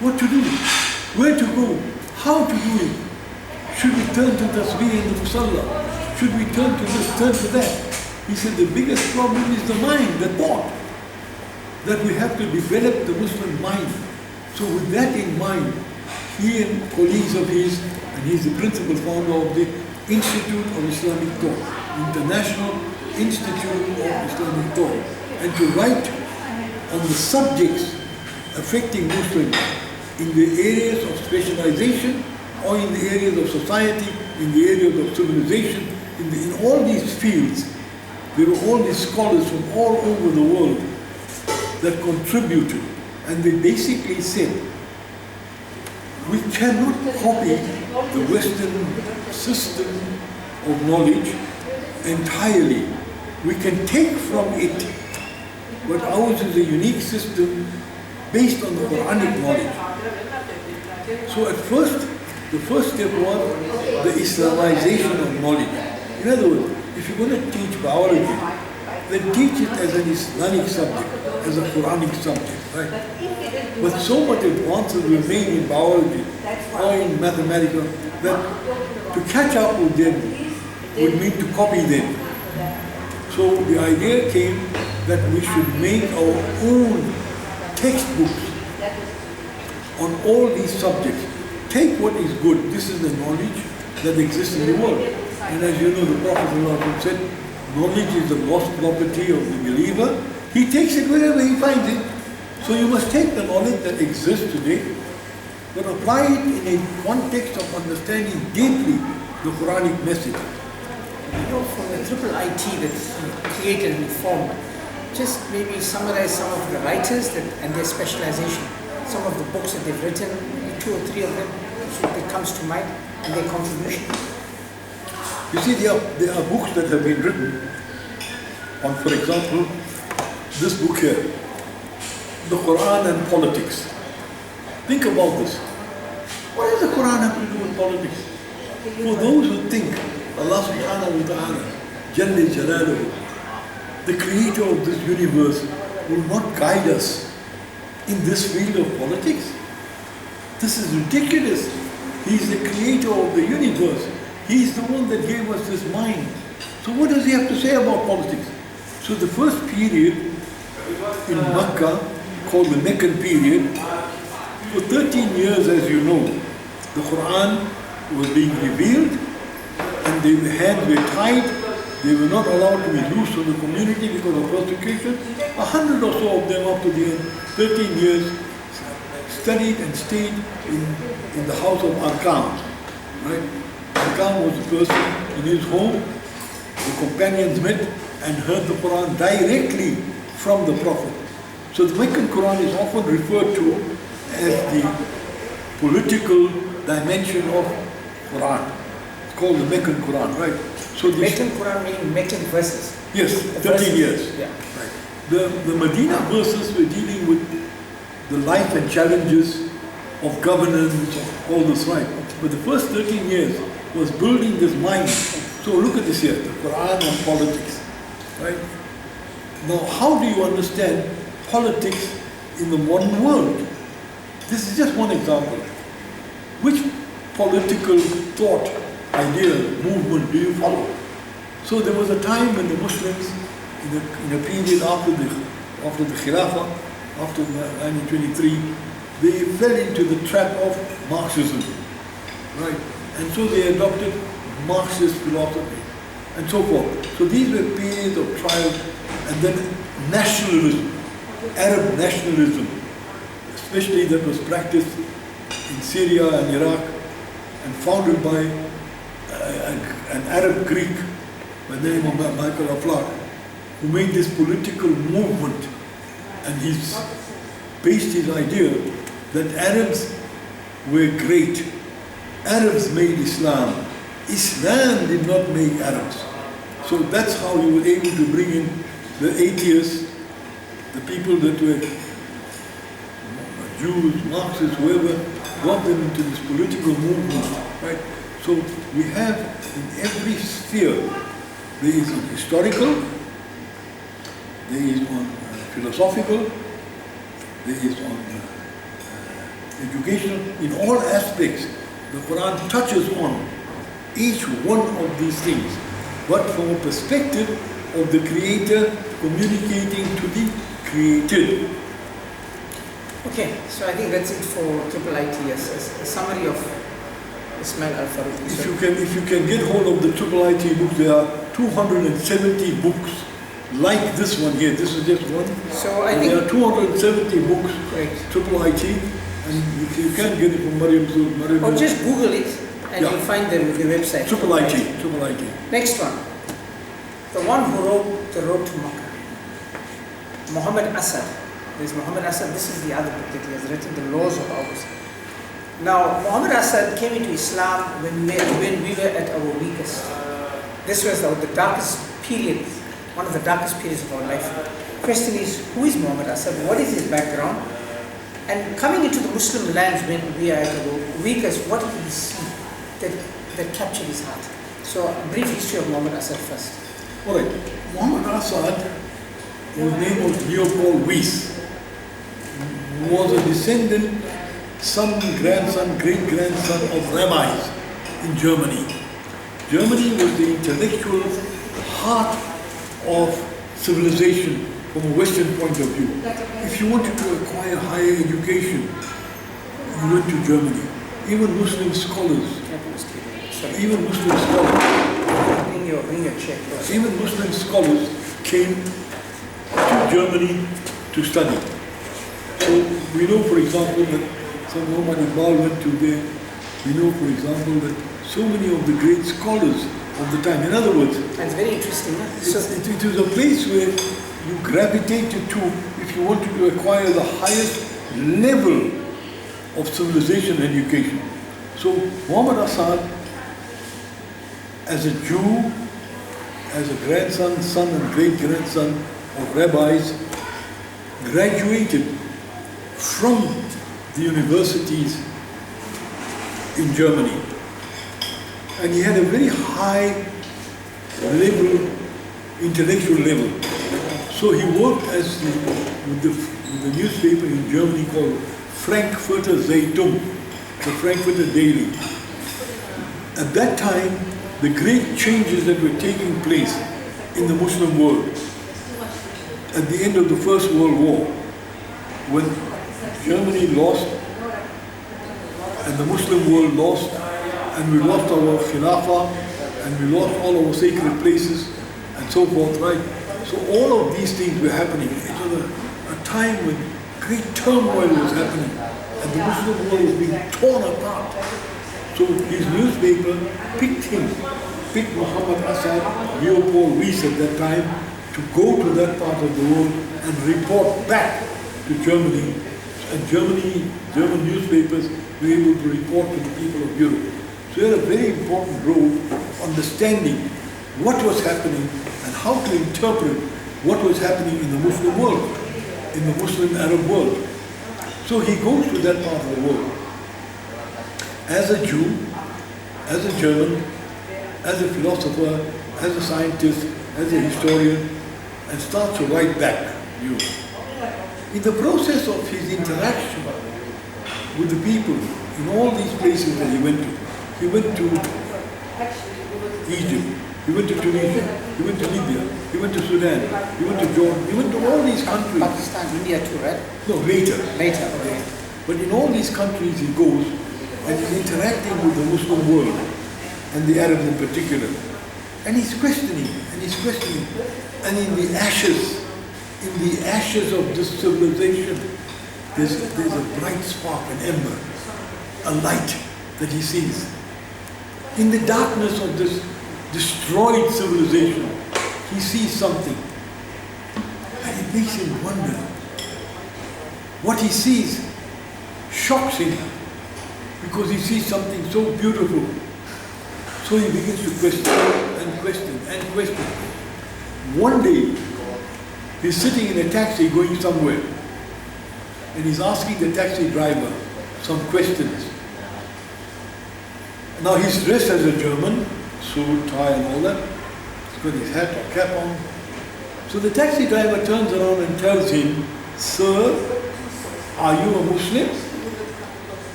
what to do, where to go, how to do it. Should we turn to tasbih in the musalla? Should we turn to this, turn to that? He said the biggest problem is the mind, the thought, that we have to develop the Muslim mind. So with that in mind, he and colleagues of his, and he's the principal founder of the Institute of Islamic Thought, International Institute of Islamic Thought, and to write on the subjects affecting Muslims in the areas of specialization or in the areas of society, in the areas of civilization, in all these fields. There were all these scholars from all over the world that contributed, and they basically said, we cannot copy the Western system of knowledge entirely. We can take from it, but ours is a unique system based on the Quranic knowledge. So at first, the first step was the Islamization of knowledge. In other words, if you're going to teach biology, then teach it as an Islamic subject, as a Quranic subject, right? But so much advances were made in biology or in mathematics that to catch up with them would mean to copy them. So the idea came that we should make our own textbooks on all these subjects. Take what is good. This is the knowledge that exists in the world. And as you know, the Prophet said, knowledge is the lost property of the believer. He takes it wherever he finds it. So you must take the knowledge that exists today, but apply it in a context of understanding deeply the Quranic message. You know, from the triple IT that's created and formed, just maybe summarize some of the writers and their specialization, some of the books that they've written, maybe 2 or 3 of them, that comes to mind, and their contribution. You see, there are books that have been written on, for example, this book here, The Quran and Politics. Think about this. What does the Quran have to do with politics? For those who think Allah subhanahu wa ta'ala, Jalla Jalaluhu, the creator of this universe, will not guide us in this field of politics, this is ridiculous. He is the creator of the universe. He is the one that gave us this mind. So what does he have to say about politics? So the first period in Mecca, called the Meccan Period, for 13 years, as you know, the Quran was being revealed and their hands were tied. They were not allowed to be loose from the community because of persecution. 100 or so of them up to the end, 13 years, studied and stayed in the house of Arkam. Right? Arkam was the person in his home. The companions met and heard the Quran directly from the Prophet. So the Meccan Quran is often referred to as the political dimension of Quran. It's called the Meccan Quran, right? So the Meccan Quran meaning Meccan verses. Yes, 13 years. Yeah. Right. The Medina verses were dealing with the life and challenges of governance, of all this, right? But the first 13 years was building this mind. So look at this here, the Quran and politics, right? Now, how do you understand politics in the modern world? This is just one example. Which political thought, idea, movement do you follow? So there was a time when the Muslims, in a period after the Khilafah, after 1923, they fell into the trap of Marxism, right? And so they adopted Marxist philosophy and so forth. So these were periods of trial, and then nationalism, Arab nationalism, especially that was practiced in Syria and Iraq and founded by an Arab Greek by the name of Michael Al-Faruqi, who made this political movement, and he's based his idea that Arabs were great. Arabs made Islam. Islam did not make Arabs. So that's how he was able to bring in the atheists, the people that were Jews, Marxists, whoever, brought them into this political movement, right? So we have in every sphere, there is on historical, there is on philosophical, there is on educational, in all aspects. The Quran touches on each one of these things, but from a perspective of the Creator communicating to the created. Okay, so I think that's it for Triple IT, a summary of Ismail Al-Faruqi. If you can get hold of the Triple IT books, there are 270 books like this one here. This is just one. So I think there are 270 books, right. Triple IT, and if you can get it from Mariam. Or just Google it and you'll find the website. Triple IT. Next one. The one who wrote the road to Mecca. Muhammad Asad. There's Muhammad Asad. This is the other book that he has written, The Laws of Ours. Now, Muhammad Asad came into Islam when we were at our weakest. This was the darkest period, one of the darkest periods of our life. Question is, who is Muhammad Asad? What is his background? And coming into the Muslim lands when we are at our weakest, what did he see that captured his heart? So, a brief history of Muhammad Asad first. All right. Muhammad Asad, his name was Leopold Weiss, was a descendant, son, grandson, great-grandson of rabbis in Germany. Germany was the intellectual heart of civilization from a Western point of view. If you wanted to acquire higher education, you went to Germany. Even Muslim scholars, even Muslim scholars came to Germany to study. So we know, for example, that some Muhammad Iqbal went to there. We know, for example, that so many of the great scholars of the time, in other words, that's very interesting. It was a place where you gravitated to if you wanted to acquire the highest level of civilization and education. So Muhammad Asad, as a Jew, as a grandson, son and great-grandson of rabbis, graduated from the universities in Germany. And he had a very high level, intellectual level. So he worked with the newspaper in Germany called Frankfurter Zeitung, the Frankfurter Daily. At that time, the great changes that were taking place in the Muslim world, at the end of the First World War, when Germany lost and the Muslim world lost, and we lost our Khilafah, and we lost all our sacred places, and so forth, right? So all of these things were happening. It was a time when great turmoil was happening, and the Muslim world was being torn apart. So his newspaper picked Muhammad Asad, Leopold Weiss at that time, to go to that part of the world and report back to Germany. And German newspapers were able to report to the people of Europe. So they had a very important role understanding what was happening and how to interpret what was happening in the Muslim world, in the Muslim Arab world. So he goes to that part of the world as a Jew, as a German, as a philosopher, as a scientist, as a historian, and starts to write back. In the process of his interaction with the people in all these places that he went to Egypt, he went to Tunisia, he went to Libya, he went to Sudan, he went to Jordan, he went to all these countries. Pakistan, India too, right? No, later. Later, okay. But in all these countries he goes and he's interacting with the Muslim world and the Arabs in particular. And he's questioning, and in the ashes of this civilization, there's a bright spark, an ember, a light that he sees. In the darkness of this destroyed civilization, he sees something, and it makes him wonder. What he sees shocks him, because he sees something so beautiful. So he begins to question and question and question. One day, he's sitting in a taxi going somewhere, and he's asking the taxi driver some questions. Now he's dressed as a German, suit, tie and all that. He's got his hat or cap on. So the taxi driver turns around and tells him, "Sir, are you a Muslim?"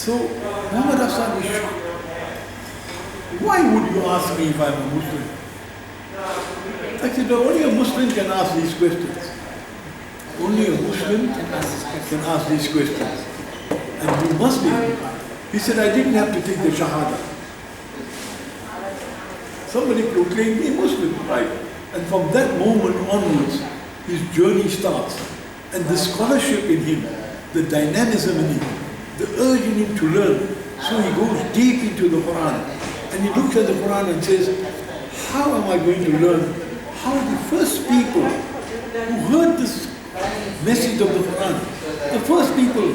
So Muhammad Hasan was shocked. Why would you ask me if I'm a Muslim? I said, only a Muslim can ask these questions. Only a Muslim can ask these questions. And you must be. He said, I didn't have to take the Shahada. Somebody proclaimed me Muslim, right? And from that moment onwards, his journey starts. And the scholarship in him, the dynamism in him, the urge in him to learn. So he goes deep into the Quran. And he looks at the Quran and says, how am I going to learn how the first people who heard this message of the Quran, the first people,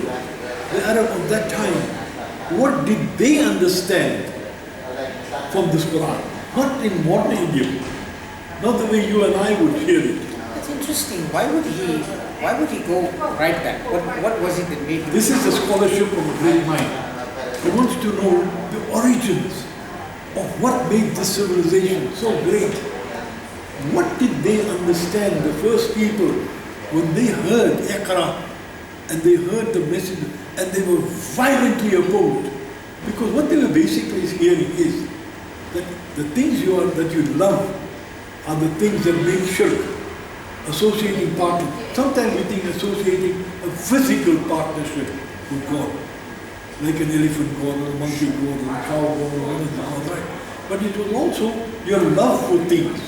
the Arab of that time, what did they understand from this Quran? Not in modern India, not the way you and I would hear it. That's interesting. Why would he go right back? What was it that made him? This is the scholarship of a great mind. He wants to know the origins of what made this civilization so great. What did they understand, the first people, when they heard Iqra and they heard the message and they were violently opposed? Because what they were basically hearing is that the things that you love are the things that make shirk, associating partner. Sometimes we think associating a physical partnership with God, like an elephant God or a monkey God or a cow God or anything like that. But it was also your love for things,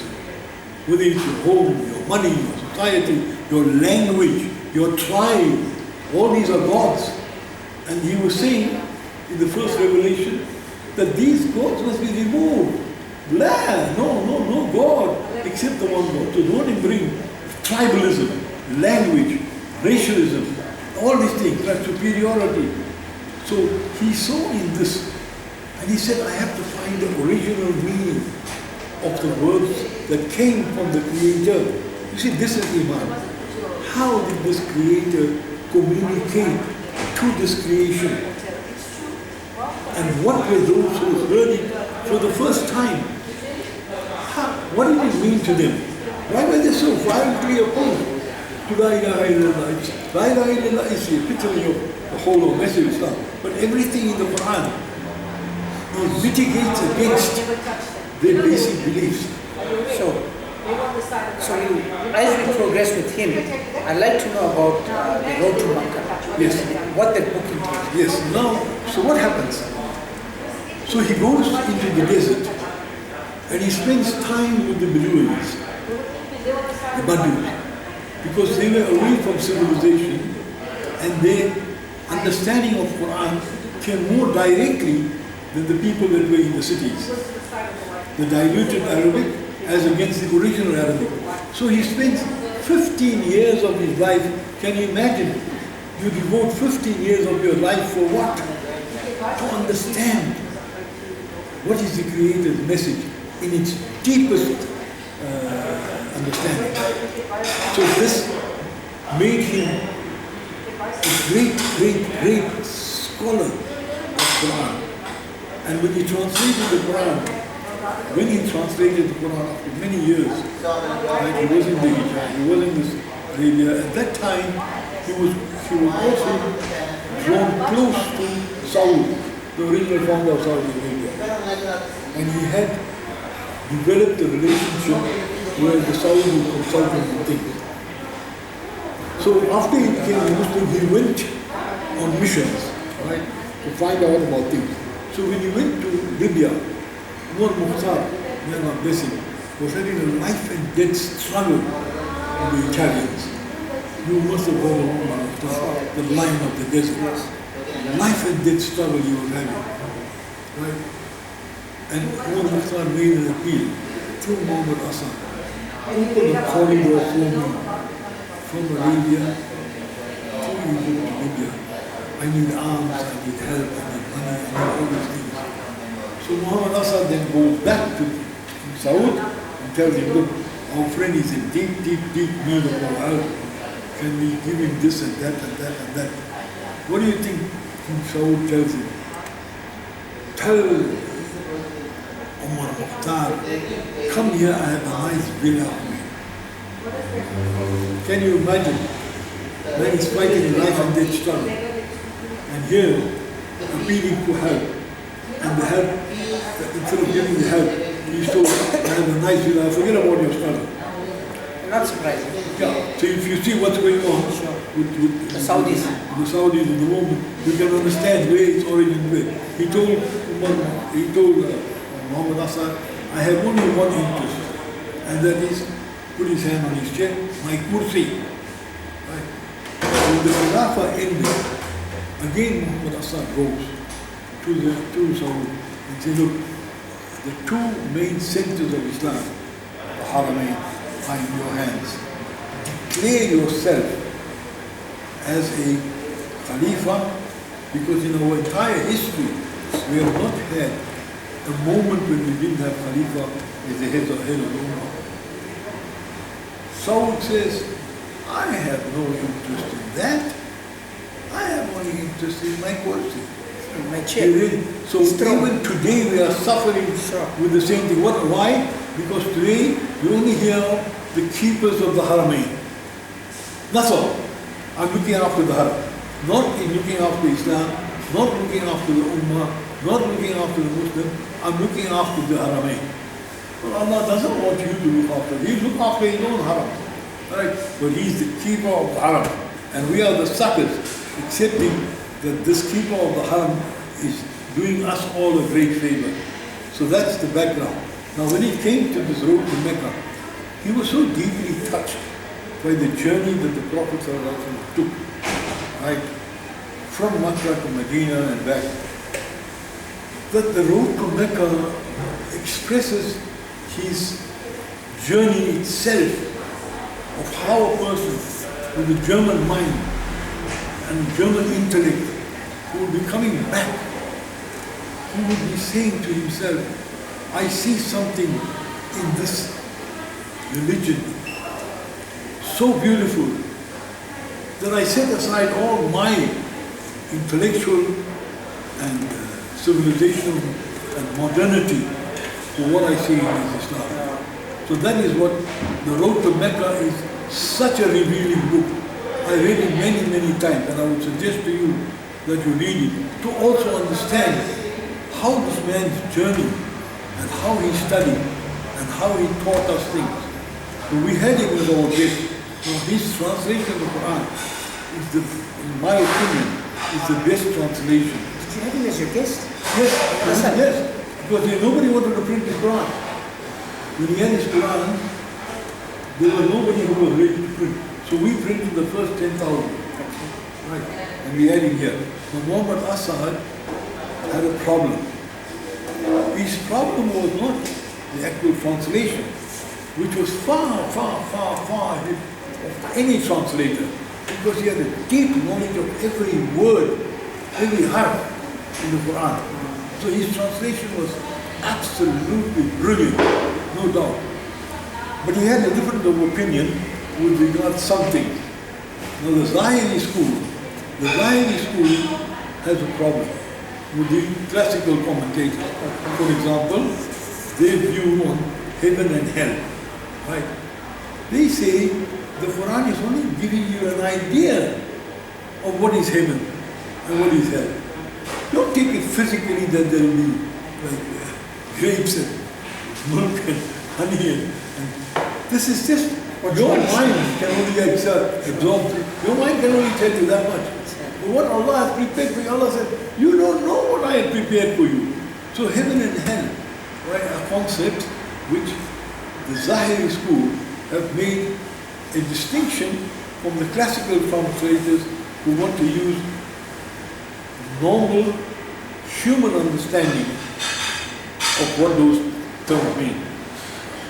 whether it's your home, your money, your society, your language, your tribe. All these are gods. And he was saying in the first revelation that these gods must be removed. Blah, no God except the one God. So don't bring tribalism, language, racialism, all these things, like superiority. So he saw in this, and he said, I have to find the original meaning of the words that came from the Creator. You see, this is Iman. How did this Creator communicate to this creation? And what were those who heard it for the first time? What did it mean to them? Why were they so violently opposed to La ilaha illallah? La ilaha illallah is the epitome of the whole of message of Islam. But everything in the Quran mitigates against their basic beliefs. So as we progress with him, I'd like to know about the road to Mecca. Yes. What that book entails. Yes. Now, so what happens? So he goes into the desert and he spends time with the Bedouins, the Badus, because they were away from civilization and their understanding of Quran came more directly than the people that were in the cities. The diluted Arabic as against the original Arabic. So he spends 15 years of his life. Can you imagine? You devote 15 years of your life for what? To understand what is the Creator's message in its deepest understanding. So this made him a great scholar of Quran. And when he translated the Quran after many years, right, he was in the Hijaz, he was in this Arabia. At that time, he was also drawn close to Saud, the original founder of Saudi Arabia. And he had developed a relationship where the Saudi would consult him on things. So after he became a Muslim, he went on missions, right, to find out about things. So when he went to Libya, Umar Mukhtar, may Allah bless him, was having a life and death struggle with the Italians. You must have heard of Umar Mukhtar, the lion of the desert. Life and death struggle he was having. Right? And Umar Mukhtar made an appeal to Muhammad Asad. Open a corridor for me from Arabia to Egypt to Libya. I need arms, I need help, I need money, I need all these things. So Muhammad Asad then goes back to Saud and tells him, look, our friend is in deep need of our help. Can we give him this and that and that and that? What do you think King Saud tells him? Tell Umar Mukhtar, come here, I have a nice villa for you. Can you imagine? When he's fighting life and death struggle. And here, appealing for help. And the help, instead of giving the help, he's told, I have a nice villa, forget about your study. Not surprising. Yeah, so if you see what's going on with The Saudis. The Saudis at the moment, you can understand where its origin were. He told Muhammad Asad, I have only one interest, and that is put his hand on his chest, my kursi. Right? When the Khilafah ended, again Muhammad Asad rose to Saudi and said, look, the two main centers of Islam, the Haramain, are in your hands. Declare yourself as a Khalifa, because in our entire history, we have not had a moment when we didn't have Khalifa as the head of the Ummah. Saud says, I have no interest in that. I have only interest in my quality. My chair. So even today we are suffering with the same thing. Why? Because today you only hear the keepers of the Haramain. That's all. I'm looking after the Haram. Not in looking after Islam, not looking after the Ummah, not looking after the Muslim. I'm looking after the Haramain. Well, Allah doesn't want you to look after. He look after his own Haram. Right? But he's the keeper of the Haram. And we are the suckers, accepting that this keeper of the Haram is doing us all a great favor. So that's the background. Now when he came to this road to Mecca, he was so deeply touched by the journey that the Prophet ﷺ took, right, from Mecca to Medina and back, that the road to Mecca expresses his journey itself of how a person with a German mind and German intellect who will be coming back, who will be saying to himself, I see something in this religion so beautiful that I set aside all my intellectual and civilization and modernity for what I see in this Islam. So that is what the road to Mecca is, such a revealing book. I read it many, many times, and I would suggest to you that you read it to also understand how this man's journey and how he studied and how he taught us things. So we had him with our guest. His translation of the Quran is in my opinion, is the best translation. Did you have him as your guest? Yes, because nobody wanted to print his Quran. When he had his Quran, there was nobody who was ready to print. So we printed the first 10,000. Right, and we had him here. Now Muhammad Asad had a problem. His problem was not the actual translation, which was far ahead of any translator, because he had a deep knowledge of every word, every harf in the Quran. So his translation was absolutely brilliant, no doubt. But he had a difference of opinion with regard to some things. Now the Zahiri school has a problem with the classical commentators. For example, their view on heaven and hell, right? They say the Quran is only giving you an idea of what is heaven and what is hell. Don't take it physically that there will be like grapes and milk and honey and this is just what your mind can only absorb. Your mind can only tell you that much. But what Allah has prepared for you, Allah said, you don't know what I have prepared for you. So heaven and hell, right, are concepts which the Zahiri school have made a distinction from the classical translators who want to use normal human understanding of what those terms mean.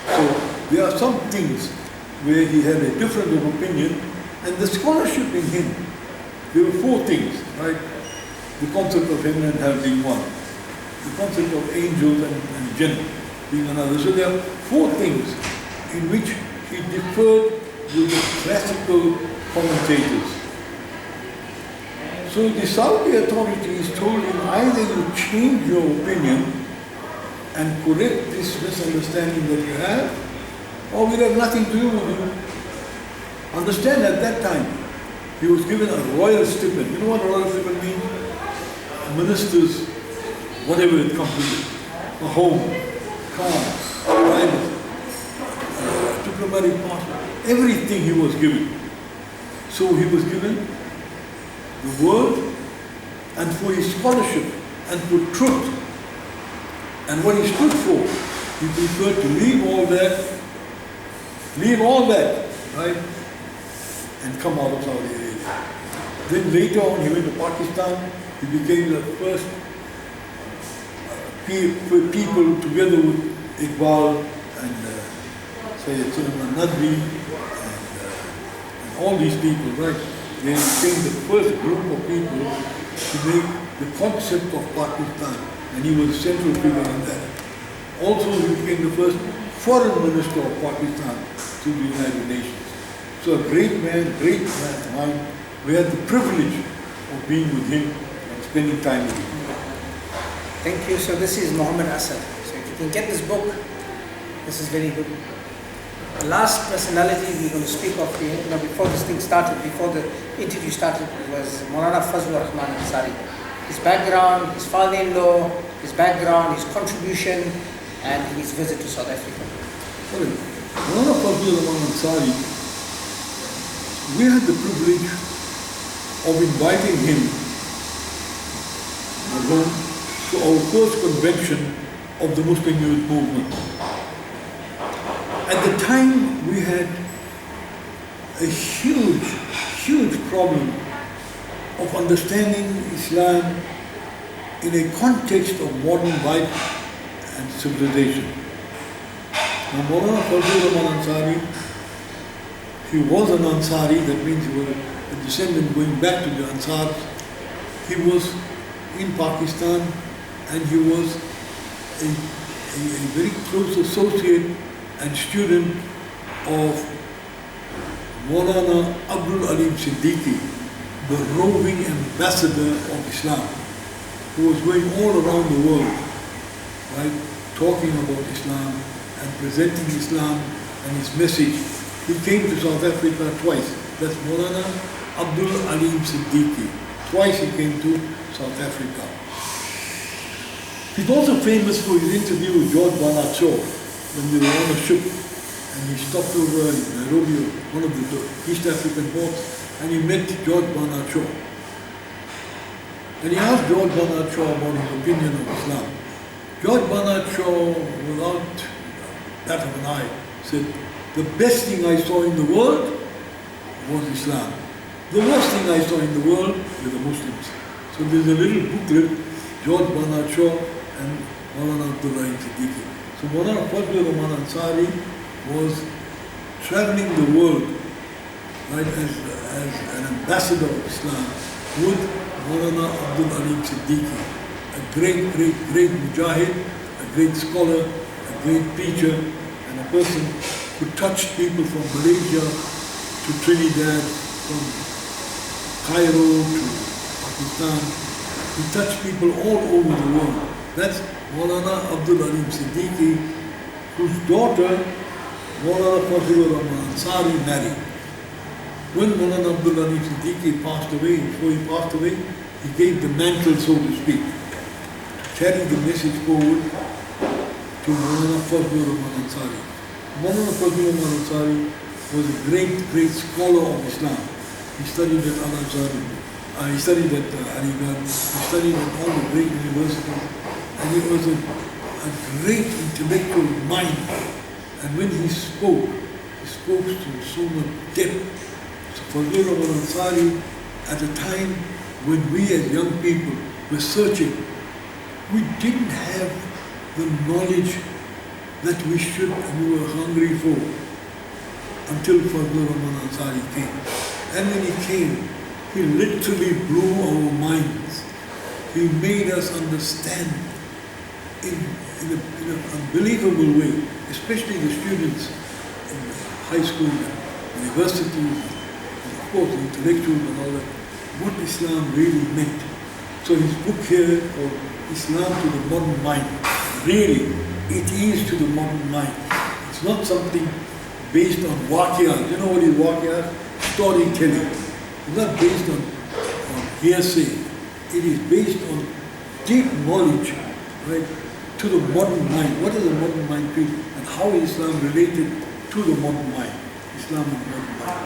So there are some things where he had a difference of opinion, and the scholarship in him, there were four things, right? The concept of heaven and hell being one, the concept of angels and jinn being another. So there are four things in which he differed with the classical commentators. So the Saudi authorities told him, either you change your opinion and correct this misunderstanding that you have, or we'll have nothing to do with you. Understand, at that time, he was given a royal stipend. You know what a royal stipend means? ministers, whatever it comes with, a home, car, private, diplomatic passport, everything he was given. So he was given the word, and for his scholarship and for truth and what he stood for, he preferred to leave all that, right, and come out of Saudi Arabia. Then later on he went to Pakistan. He became the first people together with Iqbal and Sayyid Sulaiman Nadvi and all these people, right? They became the first group of people to make the concept of Pakistan, and he was a central figure in that. Also, he became the first foreign minister of Pakistan to the United Nations. So a great man, mind. We had the privilege of being with him and spending time with him. Thank you. So this is Muhammad Asad. So if you can get this book, this is very good. The last personality we're going to speak of here, before this thing started, before the interview started, was Maulana Fazlur Rahman Ansari. His background, his father-in-law, his background, his contribution, and his visit to South Africa. Maulana Fazlur Rahman Ansari, we had the privilege of inviting him to our first convention of the Muslim Youth Movement. At the time, we had a huge problem of understanding Islam in a context of modern life and civilization. Now, Maulana Fazlur Rahman Ansari, he was an Ansari, that means he was a descendant going back to the Ansar. He was in Pakistan, and he was a very close associate and student of Maulana Abdul Alim Siddiqui, the roving ambassador of Islam, who was going all around the world, right, talking about Islam and presenting Islam and his message. He came to South Africa twice. That's Maulana Abdul Alim Siddiqui. Twice he came to South Africa. He's also famous for his interview with George Bernard Shaw when they were on a ship, and he stopped over in Nairobi, one of the East African ports, and he met George Bernard Shaw. And he asked George Bernard Shaw about his opinion of Islam. George Bernard Shaw, without that of an eye, said, the best thing I saw in the world was Islam. The worst thing I saw in the world were the Muslims. So there's a little booklet, George Bernard Shaw and Maulana Abdul Alim Siddiqui. So Maulana Fazlur Rahman Ansari was traveling the world, right, as an ambassador of Islam with Maulana Abdul Alim Siddiqui, a great mujahid, a great scholar, a great preacher, and a person who touched people from Malaysia to Trinidad, from Cairo to Pakistan. He touched people all over the world. That's Maulana Abdul Alim Siddiqui, whose daughter Maulana Fazlur Rahman Ansari married. When Maulana Abdul Alim Siddiqui passed away, before he passed away, he gave the mantle, so to speak, to carry the message forward to Maulana Fazlur Rahman Ansari. Maulana Fazlur Rahman Ansari was a great scholar of Islam. He studied at Al-Azhar, he studied at Aligarh, he studied at all the great universities, and he was a great intellectual mind. And when he spoke to so much depth. So Fazlur Rahman Ansari, at a time when we as young people were searching, we didn't have the knowledge that we should and we were hungry for until Fazlur Rahman Ansari came. And when he came, he literally blew our minds. He made us understand in an unbelievable way, especially the students in high school, universities, and of course the intellectuals and all that, what Islam really meant. So his book here called Islam to the Modern Mind, really, it is to the modern mind. It's not something based on waqiyat. You know what is waqiyat? Storytelling. It's not based on hearsay. It is based on deep knowledge, right, to the modern mind. What does the modern mind feel, and how is Islam related to the modern mind, Islam and modern mind?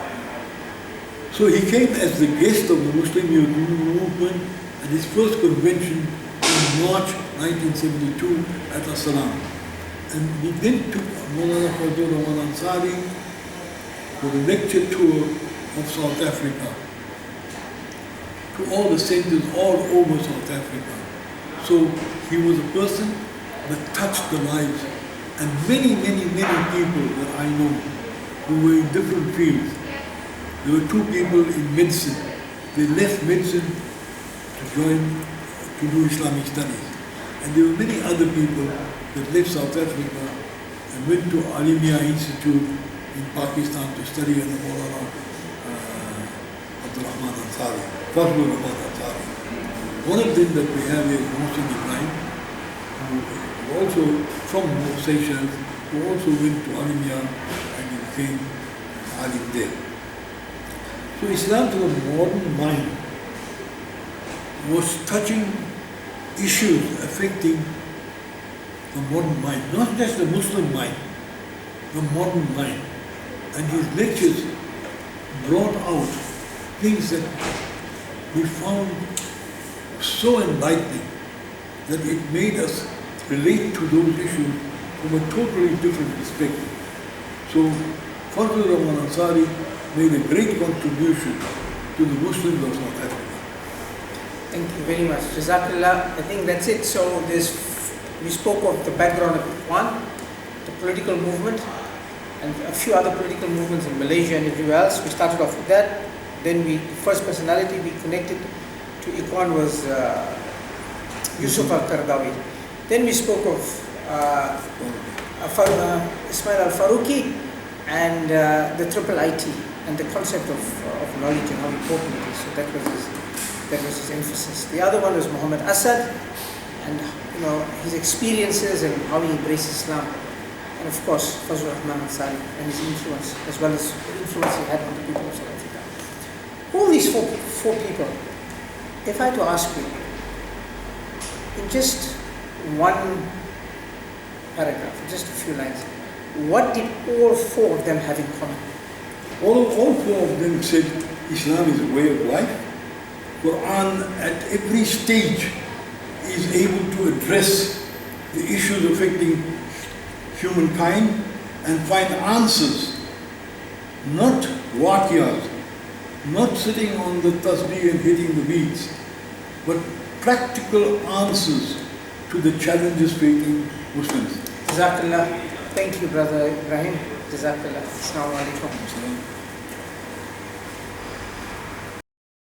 So he came as the guest of the Muslim Youth Movement at his first convention in March 1972 at Salim. And he then took Maulana Fazlur Ansari for the lecture tour of South Africa, to all the centers all over South Africa. So he was a person that touched the lives, and many, many, many people that I know who were in different fields. There were 2 people in medicine. They left medicine to do Islamic studies. And there were many other people that left South Africa and went to Alimia Institute in Pakistan to study under Maulana Rahman Ansari, Fazlur Rahman Ansari. One of them that we have is Mohsin Ibrahim, who also from Seychelles, who also went to Alimia and he became Alim there. So Islam to the modern mind was touching issues affecting the modern mind, not just the Muslim mind, the modern mind. And his lectures brought out things that we found so enlightening that it made us relate to those issues from a totally different perspective. So Fazlur Rahman Ansari made a great contribution to the Muslims of South Africa. Thank you very much. Jazakallah. I think that's it. So we spoke of the background of Quran, the political movement, and a few other political movements in Malaysia and everywhere else. We started off with that. Then the first personality we connected to Ikhwan was Yusuf Al-Qaradawi. Then we spoke of Ismail Al-Faruqi and the triple IT and the concept of knowledge and how important it is. So that was his emphasis. The other one was Muhammad Asad and his experiences and how he embraced Islam. And of course, Fazlur Rahman Ansari and his influence, as well as the influence he had on the people of South Africa. All these four people, if I had to ask you, in just one paragraph, just a few lines, what did all 4 of them have in common? All 4 of them said Islam is a way of life. Quran at every stage is able to address the issues affecting humankind and find answers, not waqiyas, not sitting on the tasbih and hitting the beats, but practical answers to the challenges facing Muslims. Jazakallah. Thank you, Brother Ibrahim. Jazakallah. Assalamu alaikum.